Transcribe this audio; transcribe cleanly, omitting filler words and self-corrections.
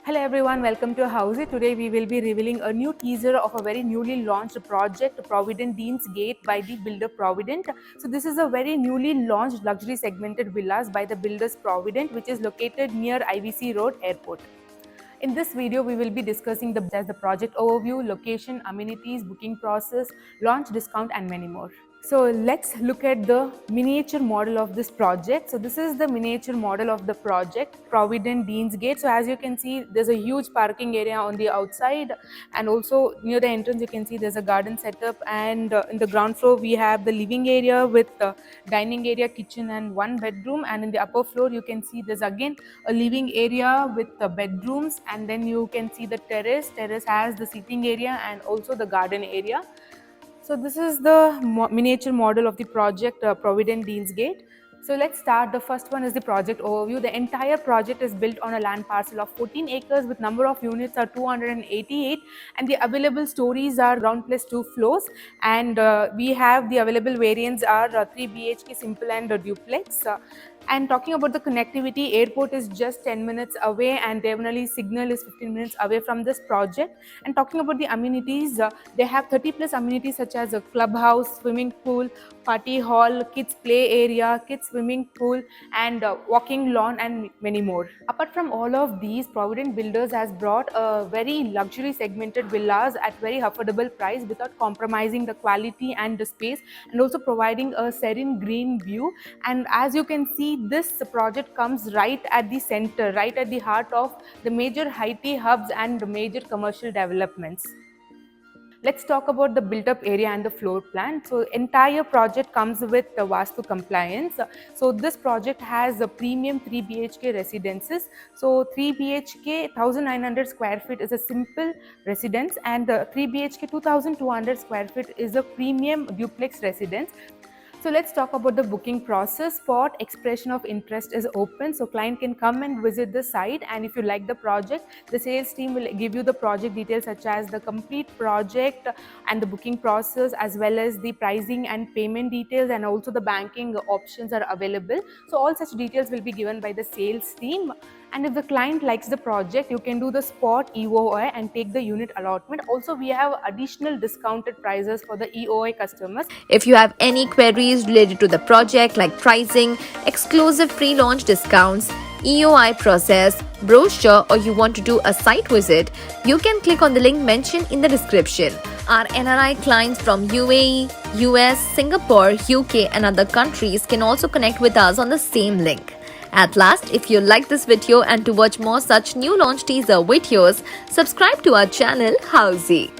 Hello everyone, welcome to Housey. Today we will be revealing a new teaser of a very newly launched project, Provident Dean's Gate by the builder Provident. So this is a very newly launched luxury segmented villas by the builders Provident, which is located near IVC Road Airport. In this video, we will be discussing the project overview, location, amenities, booking process, launch discount and many more. So let's look at the miniature model of this project. So this is the miniature model of the project, Provident Dean's Gate. So as you can see, there's a huge parking area on the outside, and also near the entrance you can see there's a garden setup, and in the ground floor we have the living area with dining area, kitchen and one bedroom, and in the upper floor you can see there's again a living area with bedrooms, and then you can see the terrace has the seating area and also the garden area. So this is the miniature model of the project Provident Dean's Gate. So let's start. The first one is the project overview. The entire project is built on a land parcel of 14 acres with number of units are 288, and the available stories are ground plus 2 floors, and we have the available variants are 3 BHK simple and duplex. And talking about the connectivity, airport is just 10 minutes away and Devnali signal is 15 minutes away from this project. And talking about the amenities, they have 30 plus amenities such as a clubhouse, swimming pool, party hall, kids play area, kids swimming pool, and walking lawn and many more. Apart from all of these, Provident Builders has brought a very luxury segmented villas at very affordable price without compromising the quality and the space, and also providing a serene green view. And as you can see, this project comes right at the center, right at the heart of the major IT hubs and the major commercial developments. Let's talk about the built-up area and the floor plan. So entire project comes with the Vastu compliance. So this project has a premium 3 BHK residences. So 3 BHK 1900 square feet is a simple residence, and 3 BHK 2200 square feet is a premium duplex residence. So let's talk about the booking process. Spot expression of interest is open, so client can come and visit the site, and if you like the project, the sales team will give you the project details such as the complete project and the booking process, as well as the pricing and payment details, and also the banking options are available. So all such details will be given by the sales team. And if the client likes the project, you can do the spot EOI and take the unit allotment. Also, we have additional discounted prices for the EOI customers. If you have any queries related to the project like pricing, exclusive pre-launch discounts, EOI process, brochure, or you want to do a site visit, you can click on the link mentioned in the description. Our NRI clients from UAE, US, Singapore, UK and other countries can also connect with us on the same link. At last, if you like this video and to watch more such new launch teaser videos, subscribe to our channel Housey.